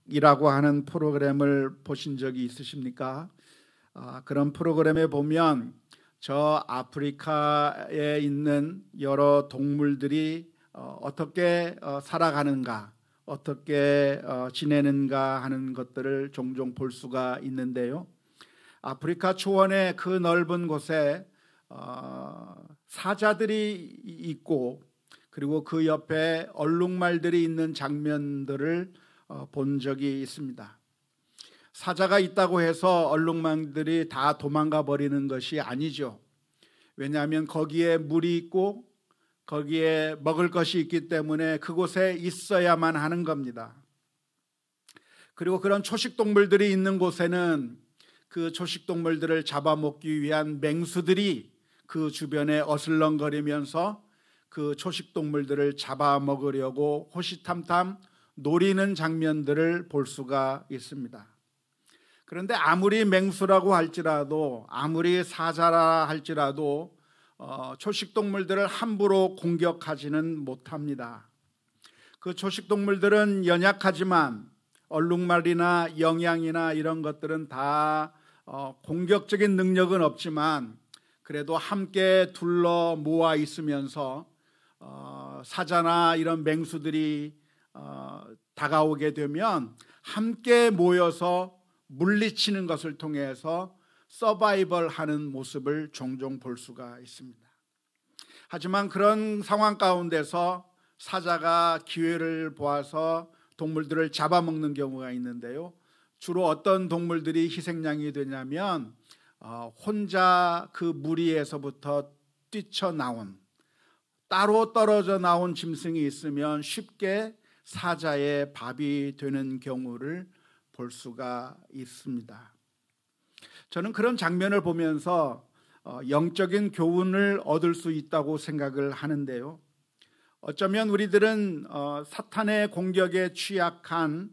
이라고 하는 프로그램을 보신 적이 있으십니까? 그런 프로그램에 보면 저 아프리카에 있는 여러 동물들이 어떻게 살아가는가, 어떻게 지내는가 하는 것들을 종종 볼 수가 있는데요. 아프리카 초원의 그 넓은 곳에 사자들이 있고, 그리고 그 옆에 얼룩말들이 있는 장면들을 본 적이 있습니다. 사자가 있다고 해서 얼룩말들이 다 도망가 버리는 것이 아니죠. 왜냐하면 거기에 물이 있고 거기에 먹을 것이 있기 때문에 그곳에 있어야만 하는 겁니다. 그리고 그런 초식동물들이 있는 곳에는 그 초식동물들을 잡아먹기 위한 맹수들이 그 주변에 어슬렁거리면서 그 초식동물들을 잡아먹으려고 호시탐탐 노리는 장면들을 볼 수가 있습니다. 그런데 아무리 맹수라고 할지라도, 아무리 사자라 할지라도 초식동물들을 함부로 공격하지는 못합니다. 그 초식동물들은 연약하지만 얼룩말이나 영양이나 이런 것들은 다 공격적인 능력은 없지만 그래도 함께 둘러 모아 있으면서 사자나 이런 맹수들이 다가오게 되면 함께 모여서 물리치는 것을 통해서 서바이벌 하는 모습을 종종 볼 수가 있습니다. 하지만 그런 상황 가운데서 사자가 기회를 보아서 동물들을 잡아먹는 경우가 있는데요. 주로 어떤 동물들이 희생양이 되냐면 혼자 그 무리에서부터 뛰쳐나온, 따로 떨어져 나온 짐승이 있으면 쉽게 사자의 밥이 되는 경우를 볼 수가 있습니다. 저는 그런 장면을 보면서 영적인 교훈을 얻을 수 있다고 생각을 하는데요. 어쩌면 우리들은 사탄의 공격에 취약한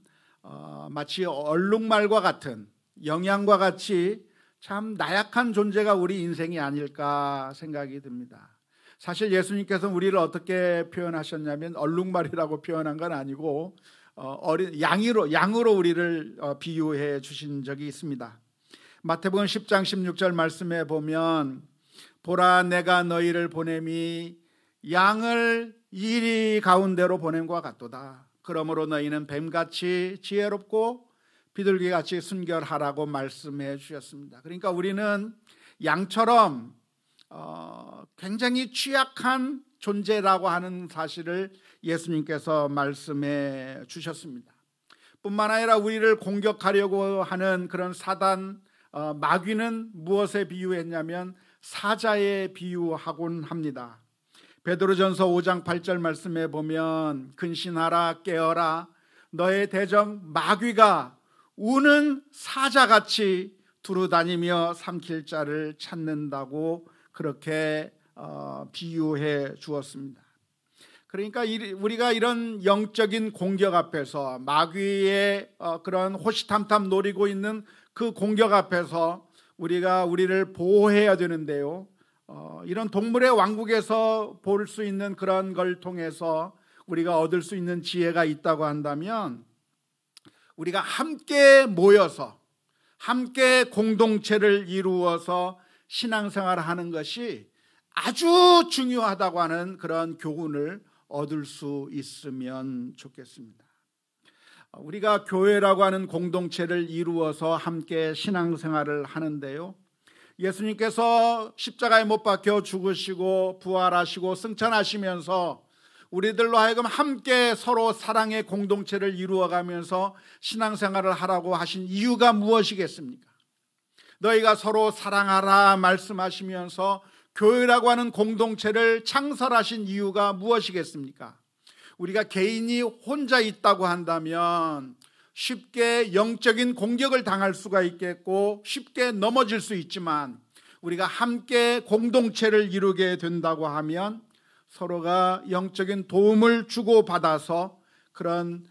마치 얼룩말과 같은, 영양과 같이 참 나약한 존재가 우리 인생이 아닐까 생각이 듭니다. 사실 예수님께서는 우리를 어떻게 표현하셨냐면 얼룩말이라고 표현한 건 아니고 양으로 우리를 비유해 주신 적이 있습니다. 마태복음 10장 16절 말씀에 보면 보라 내가 너희를 보냄이 양을 이리 가운데로 보냄과 같도다. 그러므로 너희는 뱀같이 지혜롭고 비둘기같이 순결하라고 말씀해 주셨습니다. 그러니까 우리는 양처럼 굉장히 취약한 존재라고 하는 사실을 예수님께서 말씀해 주셨습니다. 뿐만 아니라 우리를 공격하려고 하는 그런 사단 마귀는 무엇에 비유했냐면 사자에 비유하곤 합니다. 베드로전서 5장 8절 말씀에 보면 근신하라 깨어라 너의 대적 마귀가 우는 사자같이 두루다니며 삼킬 자를 찾는다고 그렇게 비유해 주었습니다. 그러니까 우리가 이런 영적인 공격 앞에서 마귀의 그런 호시탐탐 노리고 있는 그 공격 앞에서 우리가 우리를 보호해야 되는데요. 이런 동물의 왕국에서 볼 수 있는 그런 걸 통해서 우리가 얻을 수 있는 지혜가 있다고 한다면 우리가 함께 모여서 함께 공동체를 이루어서 신앙생활을 하는 것이 아주 중요하다고 하는 그런 교훈을 얻을 수 있으면 좋겠습니다. 우리가 교회라고 하는 공동체를 이루어서 함께 신앙생활을 하는데요. 예수님께서 십자가에 못 박혀 죽으시고 부활하시고 승천하시면서 우리들로 하여금 함께 서로 사랑의 공동체를 이루어가면서 신앙생활을 하라고 하신 이유가 무엇이겠습니까? 너희가 서로 사랑하라 말씀하시면서 교회라고 하는 공동체를 창설하신 이유가 무엇이겠습니까? 우리가 개인이 혼자 있다고 한다면 쉽게 영적인 공격을 당할 수가 있겠고 쉽게 넘어질 수 있지만 우리가 함께 공동체를 이루게 된다고 하면 서로가 영적인 도움을 주고받아서 그런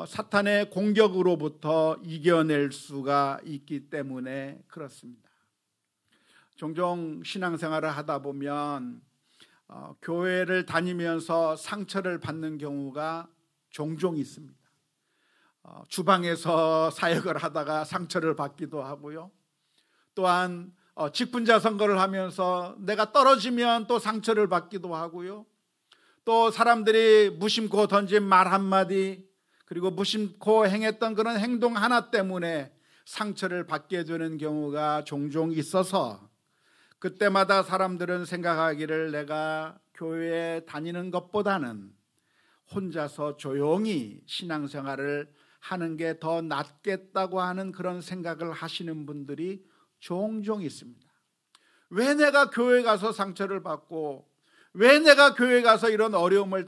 사탄의 공격으로부터 이겨낼 수가 있기 때문에 그렇습니다. 종종 신앙생활을 하다 보면 교회를 다니면서 상처를 받는 경우가 종종 있습니다. 주방에서 사역을 하다가 상처를 받기도 하고요. 또한 직분자 선거를 하면서 내가 떨어지면 또 상처를 받기도 하고요. 또 사람들이 무심코 던진 말 한마디, 그리고 무심코 행했던 그런 행동 하나 때문에 상처를 받게 되는 경우가 종종 있어서 그때마다 사람들은 생각하기를 내가 교회에 다니는 것보다는 혼자서 조용히 신앙생활을 하는 게 더 낫겠다고 하는 그런 생각을 하시는 분들이 종종 있습니다. 왜 내가 교회 가서 상처를 받고 왜 내가 교회 가서 이런 어려움을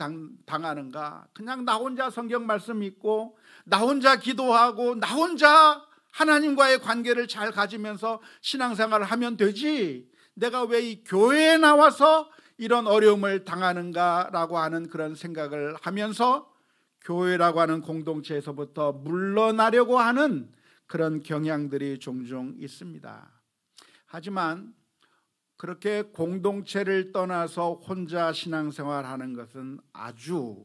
당하는가? 그냥 나 혼자 성경 말씀 읽고 나 혼자 기도하고 나 혼자 하나님과의 관계를 잘 가지면서 신앙생활을 하면 되지, 내가 왜 이 교회에 나와서 이런 어려움을 당하는가라고 하는 그런 생각을 하면서 교회라고 하는 공동체에서부터 물러나려고 하는 그런 경향들이 종종 있습니다. 하지만 그렇게 공동체를 떠나서 혼자 신앙생활하는 것은 아주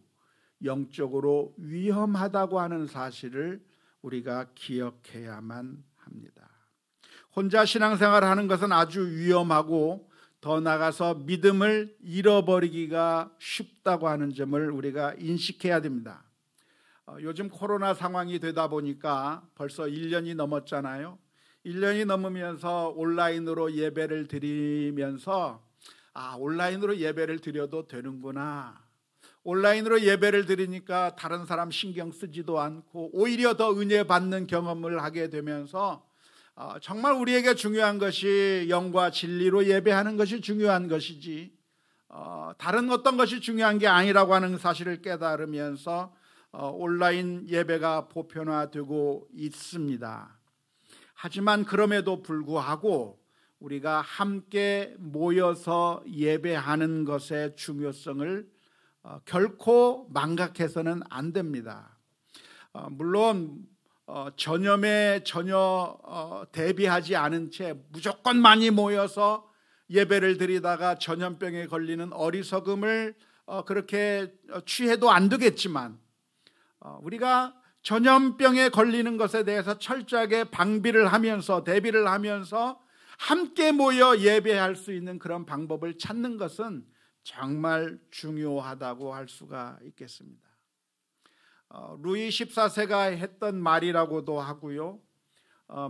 영적으로 위험하다고 하는 사실을 우리가 기억해야만 합니다. 혼자 신앙생활하는 것은 아주 위험하고 더 나아가서 믿음을 잃어버리기가 쉽다고 하는 점을 우리가 인식해야 됩니다. 요즘 코로나 상황이 되다 보니까 벌써 1년이 넘었잖아요. 1년이 넘으면서 온라인으로 예배를 드리면서 온라인으로 예배를 드려도 되는구나, 온라인으로 예배를 드리니까 다른 사람 신경 쓰지도 않고 오히려 더 은혜 받는 경험을 하게 되면서 정말 우리에게 중요한 것이 영과 진리로 예배하는 것이 중요한 것이지 다른 어떤 것이 중요한 게 아니라고 하는 사실을 깨달으면서 온라인 예배가 보편화되고 있습니다. 하지만 그럼에도 불구하고 우리가 함께 모여서 예배하는 것의 중요성을 결코 망각해서는 안 됩니다. 물론 전염에 전혀 대비하지 않은 채 무조건 많이 모여서 예배를 드리다가 전염병에 걸리는 어리석음을 그렇게 취해도 안 되겠지만 우리가 전염병에 걸리는 것에 대해서 철저하게 방비를 하면서 대비를 하면서 함께 모여 예배할 수 있는 그런 방법을 찾는 것은 정말 중요하다고 할 수가 있겠습니다. 루이 14세가 했던 말이라고도 하고요,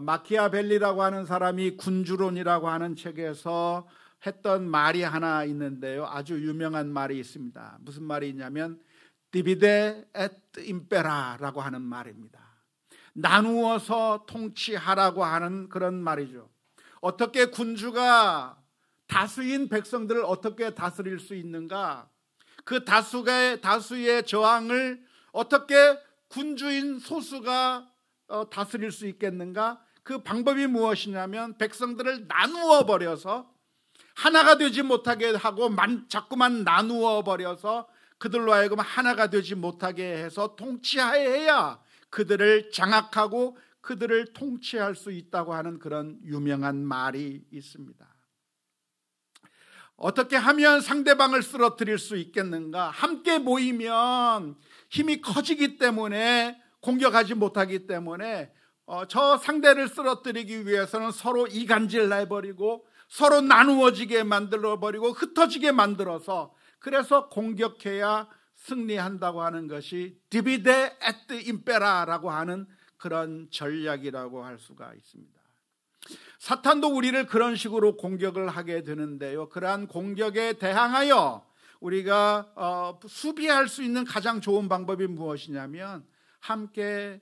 마키아벨리라고 하는 사람이 군주론이라고 하는 책에서 했던 말이 하나 있는데요, 아주 유명한 말이 있습니다. 무슨 말이 있냐면 divide et impera라고 하는 말입니다. 나누어서 통치하라고 하는 그런 말이죠. 어떻게 군주가 다수인 백성들을 어떻게 다스릴 수 있는가? 그 다수의 저항을 어떻게 군주인 소수가 다스릴 수 있겠는가? 그 방법이 무엇이냐면 백성들을 나누어 버려서 하나가 되지 못하게 하고 자꾸만 나누어 버려서 그들로 하여금 하나가 되지 못하게 해서 통치해야 그들을 장악하고 그들을 통치할 수 있다고 하는 그런 유명한 말이 있습니다. 어떻게 하면 상대방을 쓰러뜨릴 수 있겠는가? 함께 모이면 힘이 커지기 때문에, 공격하지 못하기 때문에 저 상대를 쓰러뜨리기 위해서는 서로 이간질 내버리고 서로 나누어지게 만들어버리고 흩어지게 만들어서, 그래서 공격해야 승리한다고 하는 것이 divide et impera라고 하는 그런 전략이라고 할 수가 있습니다. 사탄도 우리를 그런 식으로 공격을 하게 되는데요, 그러한 공격에 대항하여 우리가 수비할 수 있는 가장 좋은 방법이 무엇이냐면 함께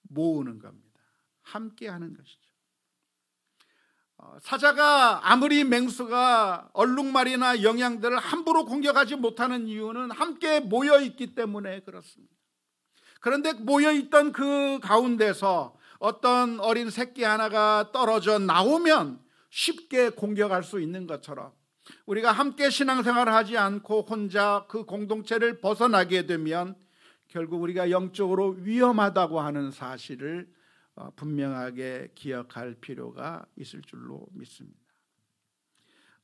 모으는 겁니다. 함께 하는 것이죠. 사자가 아무리 맹수가 얼룩말이나 영양들을 함부로 공격하지 못하는 이유는 함께 모여있기 때문에 그렇습니다. 그런데 모여있던 그 가운데서 어떤 어린 새끼 하나가 떨어져 나오면 쉽게 공격할 수 있는 것처럼 우리가 함께 신앙생활을 하지 않고 혼자 그 공동체를 벗어나게 되면 결국 우리가 영적으로 위험하다고 하는 사실을 분명하게 기억할 필요가 있을 줄로 믿습니다.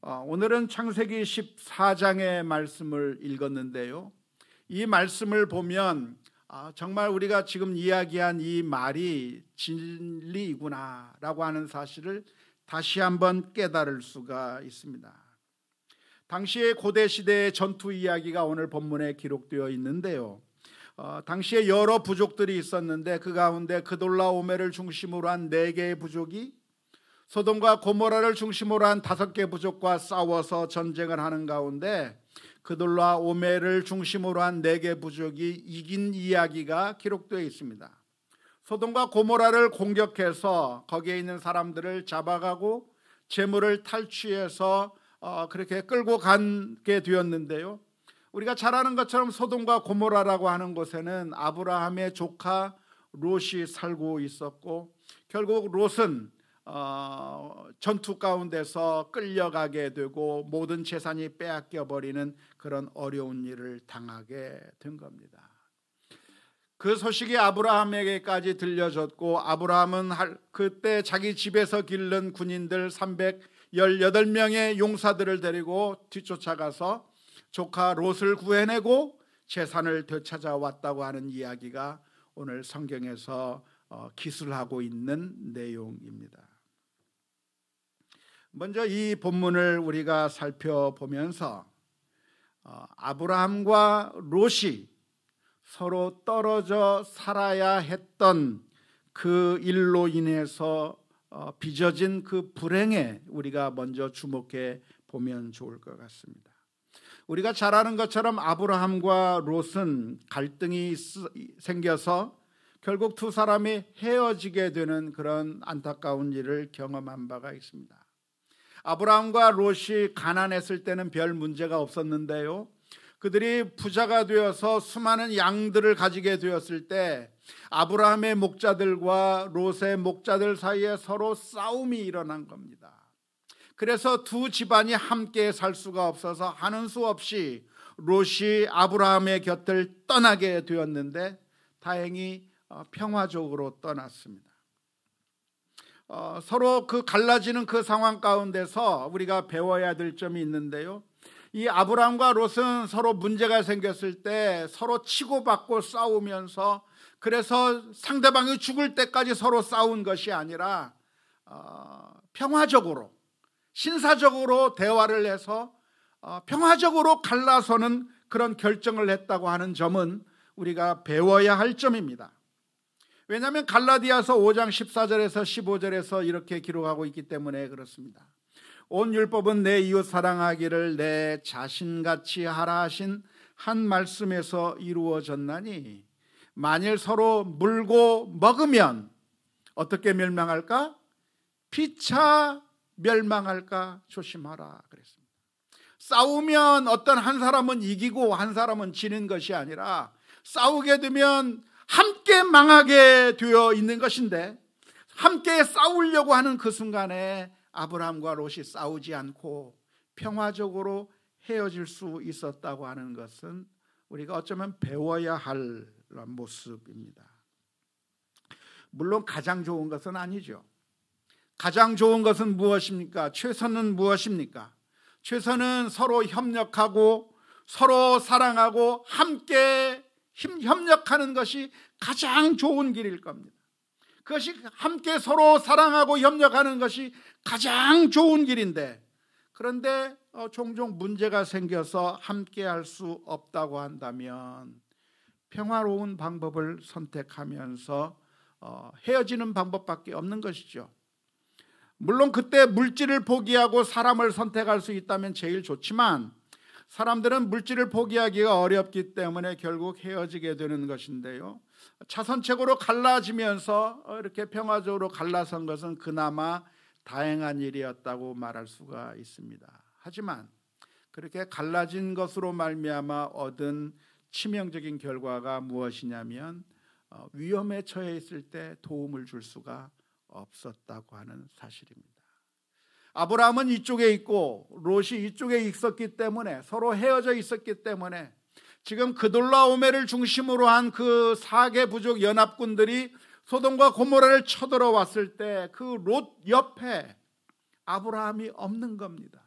오늘은 창세기 14장의 말씀을 읽었는데요, 이 말씀을 보면 정말 우리가 지금 이야기한 이 말이 진리이구나라고 하는 사실을 다시 한번 깨달을 수가 있습니다. 당시의 고대 시대의 전투 이야기가 오늘 본문에 기록되어 있는데요. 당시에 여러 부족들이 있었는데 그 가운데 그돌라오메를 중심으로 한 4개의 부족이 소돔과 고모라를 중심으로 한 5개 부족과 싸워서 전쟁을 하는 가운데 그돌라오메를 중심으로 한 4개 부족이 이긴 이야기가 기록되어 있습니다. 소돔과 고모라를 공격해서 거기에 있는 사람들을 잡아가고 재물을 탈취해서 그렇게 끌고 가게 되었는데요. 우리가 잘 아는 것처럼 소돔과 고모라라고 하는 곳에는 아브라함의 조카 롯이 살고 있었고, 결국 롯은 전투 가운데서 끌려가게 되고 모든 재산이 빼앗겨 버리는 그런 어려운 일을 당하게 된 겁니다. 그 소식이 아브라함에게까지 들려졌고, 아브라함은 그때 자기 집에서 기른 군인들 318명의 용사들을 데리고 뒤쫓아가서 조카 롯을 구해내고 재산을 되찾아왔다고 하는 이야기가 오늘 성경에서 기술하고 있는 내용입니다. 먼저 이 본문을 우리가 살펴보면서 아브라함과 롯이 서로 떨어져 살아야 했던 그 일로 인해서 빚어진 그 불행에 우리가 먼저 주목해 보면 좋을 것 같습니다. 우리가 잘 아는 것처럼 아브라함과 롯은 갈등이 생겨서 결국 두 사람이 헤어지게 되는 그런 안타까운 일을 경험한 바가 있습니다. 아브라함과 롯이 가난했을 때는 별 문제가 없었는데요, 그들이 부자가 되어서 수많은 양들을 가지게 되었을 때 아브라함의 목자들과 롯의 목자들 사이에 서로 싸움이 일어난 겁니다. 그래서 두 집안이 함께 살 수가 없어서 하는 수 없이 롯이 아브라함의 곁을 떠나게 되었는데 다행히 평화적으로 떠났습니다. 서로 그 갈라지는 그 상황 가운데서 우리가 배워야 될 점이 있는데요, 이 아브라함과 롯은 서로 문제가 생겼을 때 서로 치고받고 싸우면서, 그래서 상대방이 죽을 때까지 서로 싸운 것이 아니라 평화적으로 신사적으로 대화를 해서 평화적으로 갈라서는 그런 결정을 했다고 하는 점은 우리가 배워야 할 점입니다. 왜냐하면 갈라디아서 5장 14절에서 15절에서 이렇게 기록하고 있기 때문에 그렇습니다. 온 율법은 내 이웃 사랑하기를 내 자신같이 하라 하신 한 말씀에서 이루어졌나니 만일 서로 물고 먹으면 어떻게 멸망할까? 피차 멸망할까 조심하라 그랬습니다. 싸우면 어떤 한 사람은 이기고 한 사람은 지는 것이 아니라 싸우게 되면 함께 망하게 되어 있는 것인데, 함께 싸우려고 하는 그 순간에 아브라함과 롯이 싸우지 않고 평화적으로 헤어질 수 있었다고 하는 것은 우리가 어쩌면 배워야 할 모습입니다. 물론 가장 좋은 것은 아니죠. 가장 좋은 것은 무엇입니까? 최선은 무엇입니까? 최선은 서로 협력하고 서로 사랑하고 함께 협력하는 것이 가장 좋은 길일 겁니다. 그것이 함께 서로 사랑하고 협력하는 것이 가장 좋은 길인데, 그런데 종종 문제가 생겨서 함께 할 수 없다고 한다면 평화로운 방법을 선택하면서 헤어지는 방법밖에 없는 것이죠. 물론 그때 물질을 포기하고 사람을 선택할 수 있다면 제일 좋지만 사람들은 물질을 포기하기가 어렵기 때문에 결국 헤어지게 되는 것인데요, 차선책으로 갈라지면서 이렇게 평화적으로 갈라선 것은 그나마 다행한 일이었다고 말할 수가 있습니다. 하지만 그렇게 갈라진 것으로 말미암아 얻은 치명적인 결과가 무엇이냐면 위험에 처해 있을 때 도움을 줄 수가 없었다고 하는 사실입니다. 아브라함은 이쪽에 있고 롯이 이쪽에 있었기 때문에, 서로 헤어져 있었기 때문에 지금 그돌라오메를 중심으로 한 그 4개 부족 연합군들이 소돔과 고모라를 쳐들어왔을 때 그 롯 옆에 아브라함이 없는 겁니다.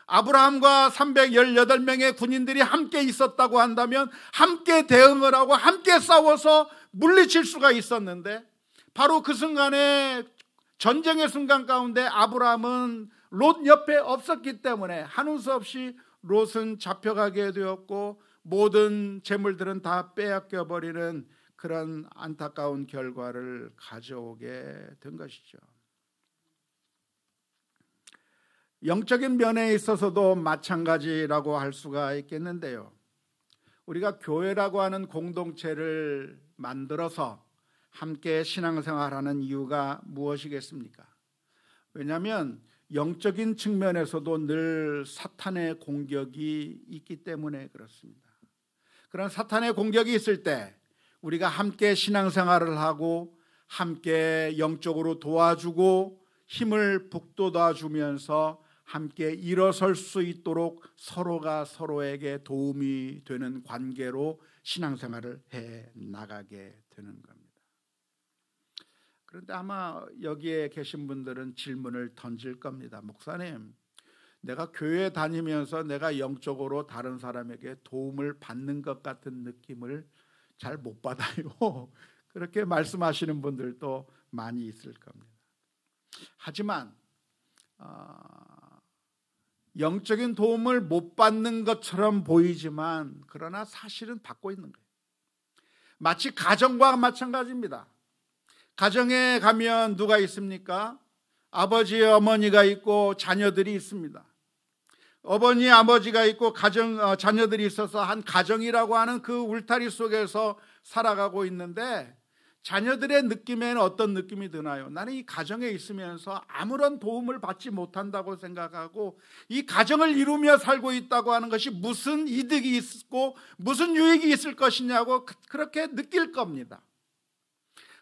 아브라함과 318명의 군인들이 함께 있었다고 한다면 함께 대응을 하고 함께 싸워서 물리칠 수가 있었는데, 바로 그 순간에, 전쟁의 순간 가운데 아브라함은 롯 옆에 없었기 때문에 하는 수 없이 롯은 잡혀가게 되었고 모든 재물들은 다 빼앗겨 버리는 그런 안타까운 결과를 가져오게 된 것이죠. 영적인 면에 있어서도 마찬가지라고 할 수가 있겠는데요. 우리가 교회라고 하는 공동체를 만들어서 함께 신앙생활하는 이유가 무엇이겠습니까? 왜냐하면 영적인 측면에서도 늘 사탄의 공격이 있기 때문에 그렇습니다. 그런 사탄의 공격이 있을 때 우리가 함께 신앙생활을 하고 함께 영적으로 도와주고 힘을 북돋아 주면서 함께 일어설 수 있도록 서로가 서로에게 도움이 되는 관계로 신앙생활을 해 나가게 되는 겁니다. 그런데 아마 여기에 계신 분들은 질문을 던질 겁니다. 목사님, 내가 교회 다니면서 내가 영적으로 다른 사람에게 도움을 받는 것 같은 느낌을 잘 못 받아요. 그렇게 말씀하시는 분들도 많이 있을 겁니다. 하지만 영적인 도움을 못 받는 것처럼 보이지만 그러나 사실은 받고 있는 거예요. 마치 가정과 마찬가지입니다. 가정에 가면 누가 있습니까? 아버지, 어머니가 있고 자녀들이 있습니다. 어머니, 아버지가 있고 자녀들이 있어서 한 가정이라고 하는 그 울타리 속에서 살아가고 있는데, 자녀들의 느낌에는 어떤 느낌이 드나요? 나는 이 가정에 있으면서 아무런 도움을 받지 못한다고 생각하고 이 가정을 이루며 살고 있다고 하는 것이 무슨 이득이 있고 무슨 유익이 있을 것이냐고 그렇게 느낄 겁니다.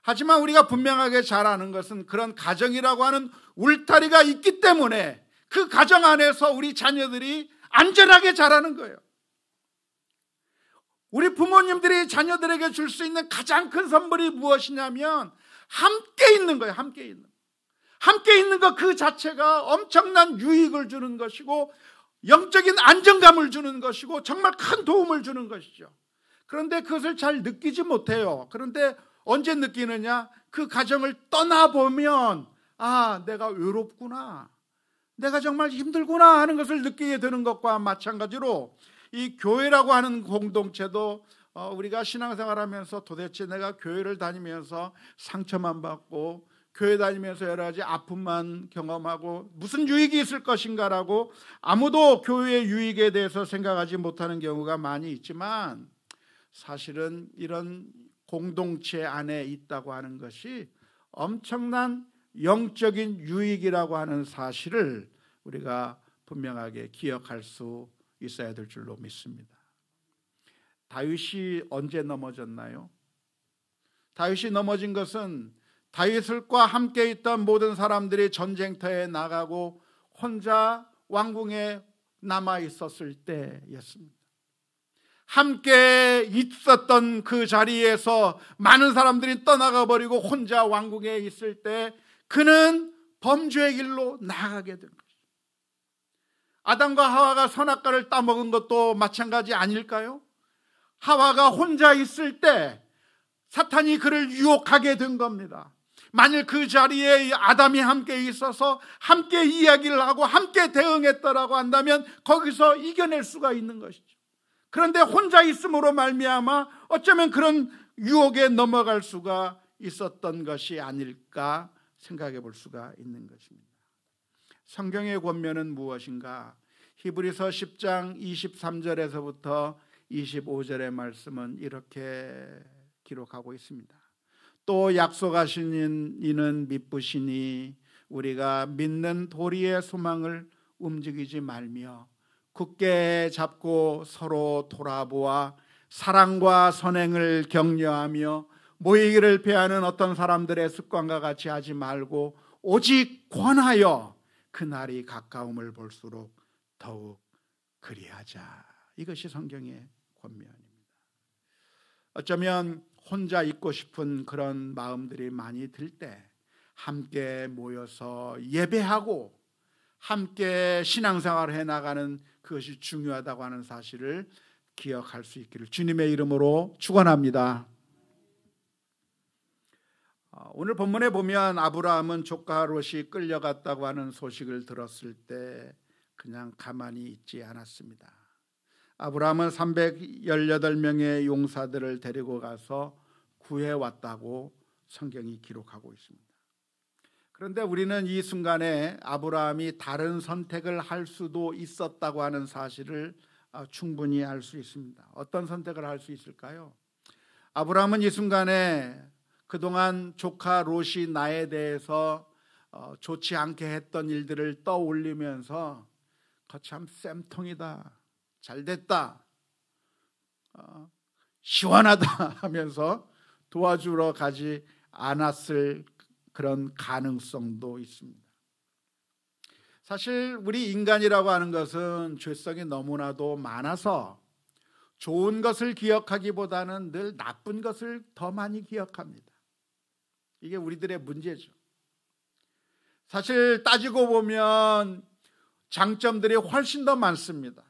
하지만 우리가 분명하게 잘 아는 것은 그런 가정이라고 하는 울타리가 있기 때문에 그 가정 안에서 우리 자녀들이 안전하게 자라는 거예요. 우리 부모님들이 자녀들에게 줄 수 있는 가장 큰 선물이 무엇이냐면 함께 있는 거예요. 함께 있는 것 그 자체가 엄청난 유익을 주는 것이고 영적인 안정감을 주는 것이고 정말 큰 도움을 주는 것이죠. 그런데 그것을 잘 느끼지 못해요. 그런데 언제 느끼느냐? 그 가정을 떠나보면 내가 외롭구나, 내가 정말 힘들구나 하는 것을 느끼게 되는 것과 마찬가지로 이 교회라고 하는 공동체도 우리가 신앙생활하면서 도대체 내가 교회를 다니면서 상처만 받고 교회 다니면서 여러 가지 아픔만 경험하고 무슨 유익이 있을 것인가라고 아무도 교회의 유익에 대해서 생각하지 못하는 경우가 많이 있지만, 사실은 이런 공동체 안에 있다고 하는 것이 엄청난 영적인 유익이라고 하는 사실을 우리가 분명하게 기억할 수 있어야 될 줄로 믿습니다. 다윗이 언제 넘어졌나요? 다윗이 넘어진 것은 다윗과 함께 있던 모든 사람들이 전쟁터에 나가고 혼자 왕궁에 남아 있었을 때였습니다. 함께 있었던 그 자리에서 많은 사람들이 떠나가 버리고 혼자 왕궁에 있을 때 그는 범죄의 길로 나아가게 된 것입니다. 아담과 하와가 선악과를 따먹은 것도 마찬가지 아닐까요? 하와가 혼자 있을 때 사탄이 그를 유혹하게 된 겁니다. 만일 그 자리에 아담이 함께 있어서 함께 이야기를 하고 함께 대응했더라고 한다면 거기서 이겨낼 수가 있는 것이죠. 그런데 혼자 있음으로 말미암아 어쩌면 그런 유혹에 넘어갈 수가 있었던 것이 아닐까 생각해 볼 수가 있는 것입니다. 성경의 권면은 무엇인가? 히브리서 10장 23절에서부터 25절의 말씀은 이렇게 기록하고 있습니다. 또 약속하신 이는 미쁘시니 우리가 믿는 도리의 소망을 움직이지 말며 굳게 잡고 서로 돌아보아 사랑과 선행을 격려하며 모이기를 피하는 어떤 사람들의 습관과 같이 하지 말고 오직 권하여 그날이 가까움을 볼수록 더욱 그리하자. 이것이 성경의 권면입니다. 어쩌면 혼자 있고 싶은 그런 마음들이 많이 들 때 함께 모여서 예배하고 함께 신앙생활을 해나가는 그것이 중요하다고 하는 사실을 기억할 수 있기를 주님의 이름으로 축원합니다. 오늘 본문에 보면 아브라함은 조카 롯이 끌려갔다고 하는 소식을 들었을 때 그냥 가만히 있지 않았습니다. 아브라함은 318명의 용사들을 데리고 가서 구해왔다고 성경이 기록하고 있습니다. 그런데 우리는 이 순간에 아브라함이 다른 선택을 할 수도 있었다고 하는 사실을 충분히 알 수 있습니다. 어떤 선택을 할 수 있을까요? 아브라함은 이 순간에 그동안 조카 롯이 나에 대해서 좋지 않게 했던 일들을 떠올리면서 거참 쌤통이다, 잘됐다, 시원하다 하면서 도와주러 가지 않았을 그런 가능성도 있습니다. 사실 우리 인간이라고 하는 것은 죄성이 너무나도 많아서 좋은 것을 기억하기보다는 늘 나쁜 것을 더 많이 기억합니다. 이게 우리들의 문제죠. 사실 따지고 보면 장점들이 훨씬 더 많습니다.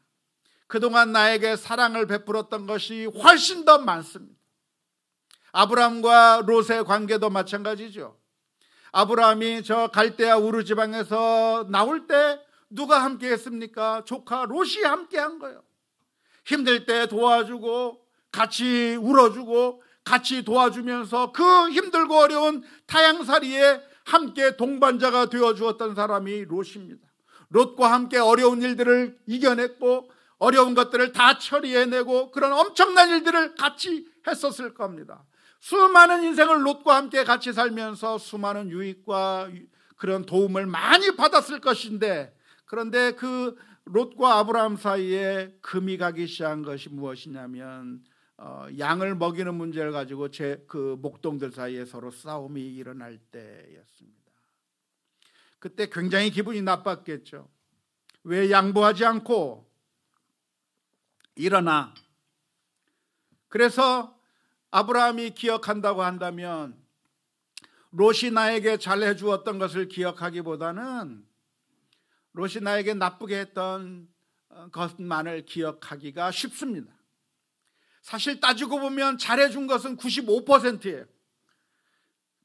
그동안 나에게 사랑을 베풀었던 것이 훨씬 더 많습니다. 아브라함과 롯의 관계도 마찬가지죠. 아브라함이 저 갈대아 우르 지방에서 나올 때 누가 함께 했습니까? 조카 롯이 함께 한 거예요. 힘들 때 도와주고 같이 울어주고 같이 도와주면서 그 힘들고 어려운 타향살이에 함께 동반자가 되어주었던 사람이 롯입니다. 롯과 함께 어려운 일들을 이겨냈고 어려운 것들을 다 처리해내고 그런 엄청난 일들을 같이 했었을 겁니다. 수많은 인생을 롯과 함께 같이 살면서 수많은 유익과 그런 도움을 많이 받았을 것인데, 그런데 그 롯과 아브라함 사이에 금이 가기 시작한 것이 무엇이냐면 양을 먹이는 문제를 가지고 그 목동들 사이에 서로 싸움이 일어날 때였습니다. 그때 굉장히 기분이 나빴겠죠. 왜 양보하지 않고 일어나? 그래서 아브라함이 기억한다고 한다면 롯이 나에게 잘해 주었던 것을 기억하기보다는 롯이 나에게 나쁘게 했던 것만을 기억하기가 쉽습니다. 사실 따지고 보면 잘해준 것은 95%예요.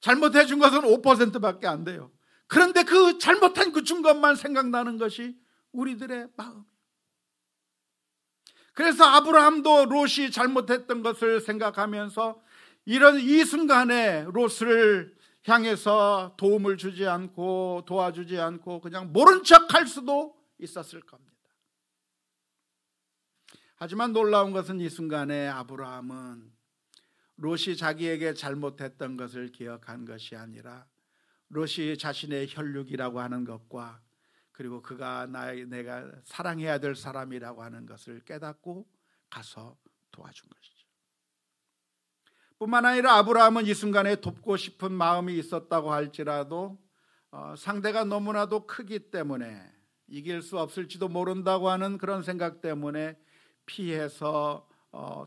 잘못해준 것은 5%밖에 안 돼요. 그런데 그 잘못한 준 것만 생각나는 것이 우리들의 마음이에요. 그래서 아브라함도 롯이 잘못했던 것을 생각하면서 이 순간에 롯을 향해서 도움을 주지 않고 도와주지 않고 그냥 모른 척 할 수도 있었을 겁니다. 하지만 놀라운 것은 이 순간에 아브라함은 롯이 자기에게 잘못했던 것을 기억한 것이 아니라 롯이 자신의 혈육이라고 하는 것과 그리고 그가 내가 사랑해야 될 사람이라고 하는 것을 깨닫고 가서 도와준 것이죠. 뿐만 아니라 아브라함은 이 순간에 돕고 싶은 마음이 있었다고 할지라도 상대가 너무나도 크기 때문에 이길 수 없을지도 모른다고 하는 그런 생각 때문에 피해서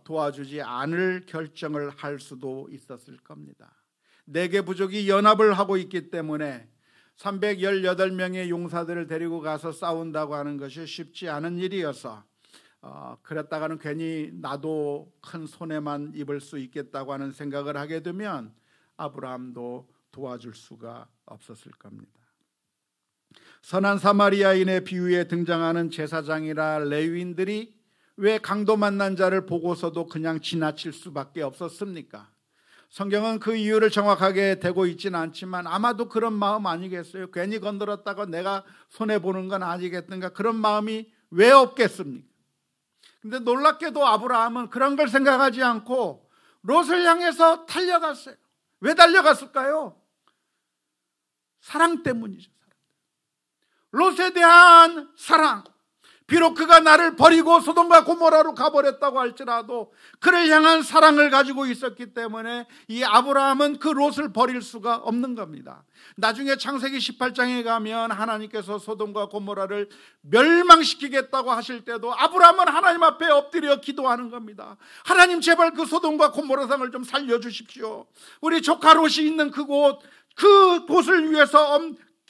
도와주지 않을 결정을 할 수도 있었을 겁니다. 4개 부족이 연합을 하고 있기 때문에 318명의 용사들을 데리고 가서 싸운다고 하는 것이 쉽지 않은 일이어서 그랬다가는 괜히 나도 큰 손해만 입을 수 있겠다고 하는 생각을 하게 되면 아브라함도 도와줄 수가 없었을 겁니다. 선한 사마리아인의 비유에 등장하는 제사장이라 레위인들이 왜 강도 만난 자를 보고서도 그냥 지나칠 수밖에 없었습니까? 성경은 그 이유를 정확하게 대고 있지는 않지만 아마도 그런 마음 아니겠어요? 괜히 건드렸다가 내가 손해보는 건 아니겠는가? 그런 마음이 왜 없겠습니까? 근데 놀랍게도 아브라함은 그런 걸 생각하지 않고 롯을 향해서 달려갔어요. 왜 달려갔을까요? 사랑 때문이죠. 롯에 대한 사랑. 비록 그가 나를 버리고 소돔과 고모라로 가버렸다고 할지라도 그를 향한 사랑을 가지고 있었기 때문에 이 아브라함은 그 롯을 버릴 수가 없는 겁니다. 나중에 창세기 18장에 가면 하나님께서 소돔과 고모라를 멸망시키겠다고 하실 때도 아브라함은 하나님 앞에 엎드려 기도하는 겁니다. 하나님 제발 그 소돔과 고모라 상을 좀 살려주십시오. 우리 조카 롯이 있는 그곳을 위해서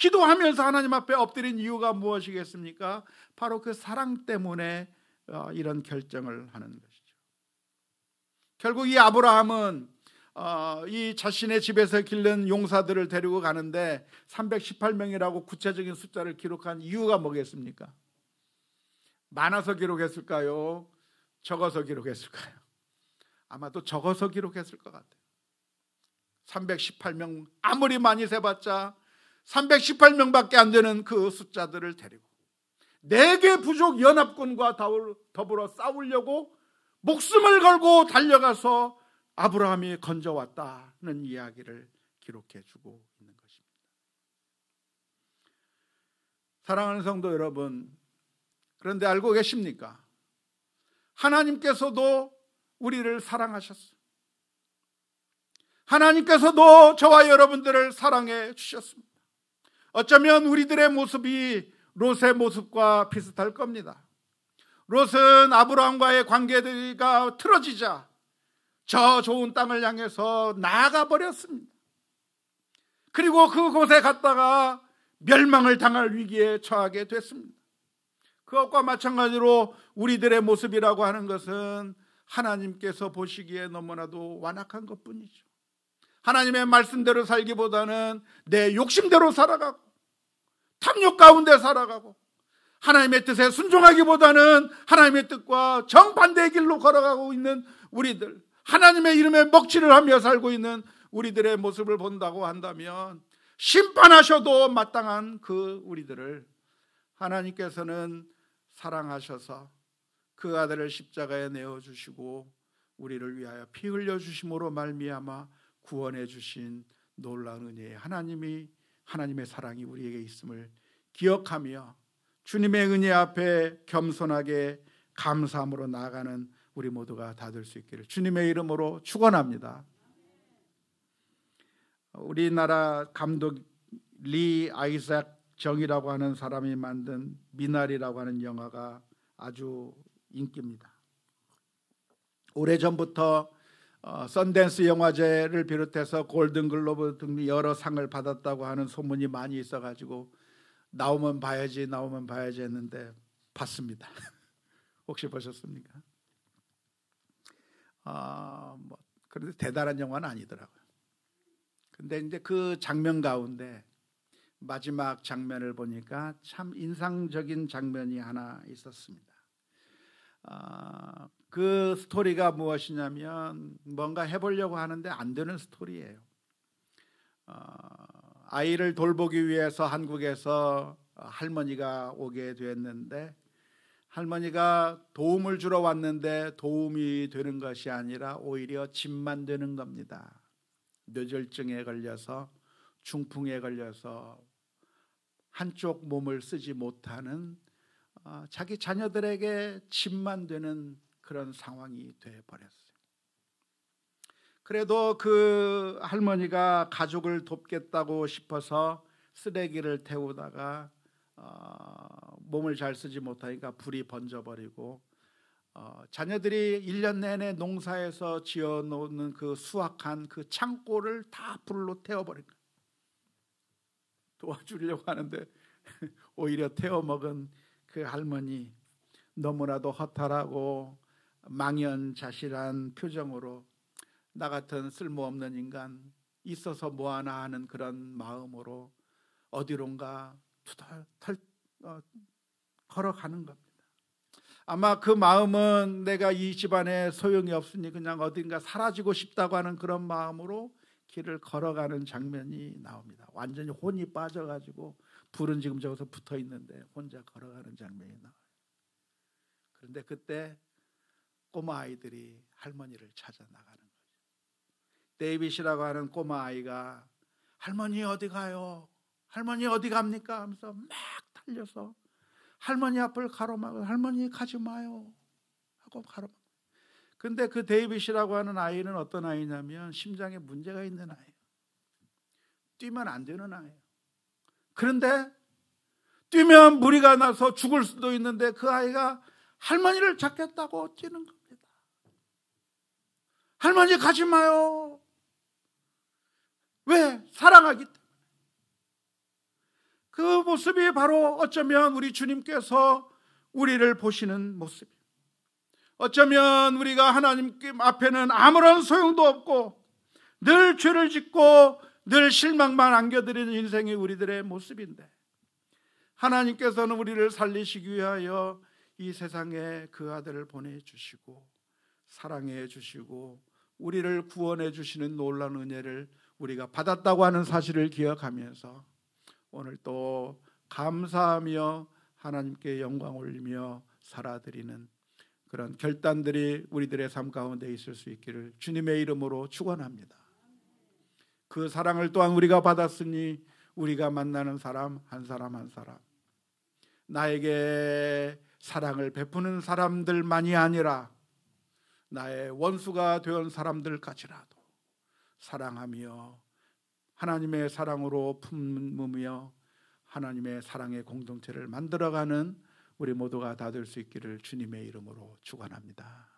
기도하면서 하나님 앞에 엎드린 이유가 무엇이겠습니까? 바로 그 사랑 때문에 이런 결정을 하는 것이죠. 결국 이 아브라함은 이 자신의 집에서 기른 용사들을 데리고 가는데 318명이라고 구체적인 숫자를 기록한 이유가 뭐겠습니까? 많아서 기록했을까요? 적어서 기록했을까요? 아마도 적어서 기록했을 것 같아요. 318명, 아무리 많이 세봤자 318명밖에 안 되는 그 숫자들을 데리고 4개 부족 연합군과 더불어 싸우려고 목숨을 걸고 달려가서 아브라함이 건져왔다는 이야기를 기록해주고 있는 것입니다. 사랑하는 성도 여러분, 그런데 알고 계십니까? 하나님께서도 우리를 사랑하셨어요. 하나님께서도 저와 여러분들을 사랑해 주셨습니다. 어쩌면 우리들의 모습이 롯의 모습과 비슷할 겁니다. 롯은 아브라함과의 관계가 틀어지자 저 좋은 땅을 향해서 나아가 버렸습니다. 그리고 그곳에 갔다가 멸망을 당할 위기에 처하게 됐습니다. 그것과 마찬가지로 우리들의 모습이라고 하는 것은 하나님께서 보시기에 너무나도 완악한 것뿐이죠. 하나님의 말씀대로 살기보다는 내 욕심대로 살아가고 탐욕 가운데 살아가고 하나님의 뜻에 순종하기보다는 하나님의 뜻과 정반대의 길로 걸어가고 있는 우리들, 하나님의 이름에 먹칠을 하며 살고 있는 우리들의 모습을 본다고 한다면 심판하셔도 마땅한 그 우리들을 하나님께서는 사랑하셔서 그 아들을 십자가에 내어주시고 우리를 위하여 피 흘려주심으로 말미암아 구원해 주신 놀라운 은혜의 하나님의 사랑이 우리에게 있음을 기억하며 주님의 은혜 앞에 겸손하게 감사함으로 나아가는 우리 모두가 다 될 수 있기를 주님의 이름으로 축원합니다. 우리나라 감독 리 아이작 정이라고 하는 사람이 만든 미나리라고 하는 영화가 아주 인기입니다. 오래전부터 선댄스 영화제를 비롯해서 골든글로브 등 여러 상을 받았다고 하는 소문이 많이 있어가지고 나오면 봐야지 했는데 봤습니다. 혹시 보셨습니까? 그런데 대단한 영화는 아니더라고요. 근데 이제 그 장면 가운데 마지막 장면을 보니까 참 인상적인 장면이 하나 있었습니다. 그 스토리가 무엇이냐면 뭔가 해보려고 하는데 안 되는 스토리예요. 아이를 돌보기 위해서 한국에서 할머니가 오게 됐는데 할머니가 도움을 주러 왔는데 도움이 되는 것이 아니라 오히려 짐만 되는 겁니다. 뇌졸중에 걸려서 중풍에 걸려서 한쪽 몸을 쓰지 못하는 자기 자녀들에게 짐만 되는 그런 상황이 되어버렸어요. 그래도 그 할머니가 가족을 돕겠다고 싶어서 쓰레기를 태우다가 몸을 잘 쓰지 못하니까 불이 번져버리고 자녀들이 1년 내내 농사에서 지어놓는 그 수확한 그 창고를 다 불로 태워버린 거예요. 도와주려고 하는데 오히려 태워먹은 그 할머니 너무나도 허탈하고 망연자실한 표정으로 나 같은 쓸모없는 인간 있어서 뭐하나 하는 그런 마음으로 어디론가 투덜 걸어가는 겁니다. 아마 그 마음은 내가 이 집안에 소용이 없으니 그냥 어딘가 사라지고 싶다고 하는 그런 마음으로 길을 걸어가는 장면이 나옵니다. 완전히 혼이 빠져가지고 불은 지금 저기서 붙어 있는데 혼자 걸어가는 장면이 나와요. 그런데 그때 꼬마 아이들이 할머니를 찾아 나가는 거죠. 데이빗이라고 하는 꼬마 아이가 할머니 어디 가요? 할머니 어디 갑니까? 하면서 막 달려서 할머니 앞을 가로막고 할머니 가지 마요 하고 가로막고. 근데 그 데이빗이라고 하는 아이는 어떤 아이냐면 심장에 문제가 있는 아이예요. 뛰면 안 되는 아이예요. 그런데 뛰면 무리가 나서 죽을 수도 있는데 그 아이가 할머니를 잡겠다고 뛰는 겁니다. 할머니 가지 마요. 왜? 사랑하기 때문에. 그 모습이 바로 어쩌면 우리 주님께서 우리를 보시는 모습, 어쩌면 우리가 하나님 앞에는 아무런 소용도 없고 늘 죄를 짓고 늘 실망만 안겨드리는 인생이 우리들의 모습인데, 하나님께서는 우리를 살리시기 위하여 이 세상에 그 아들을 보내주시고 사랑해 주시고 우리를 구원해 주시는 놀라운 은혜를 우리가 받았다고 하는 사실을 기억하면서 오늘 또 감사하며 하나님께 영광 올리며 살아드리는 그런 결단들이 우리들의 삶 가운데 있을 수 있기를 주님의 이름으로 축원합니다. 그 사랑을 또한 우리가 받았으니 우리가 만나는 사람 한 사람 한 사람, 나에게 사랑을 베푸는 사람들만이 아니라 나의 원수가 되온 사람들까지라도 사랑하며 하나님의 사랑으로 품으며 하나님의 사랑의 공동체를 만들어가는 우리 모두가 다 될 수 있기를 주님의 이름으로 축원합니다.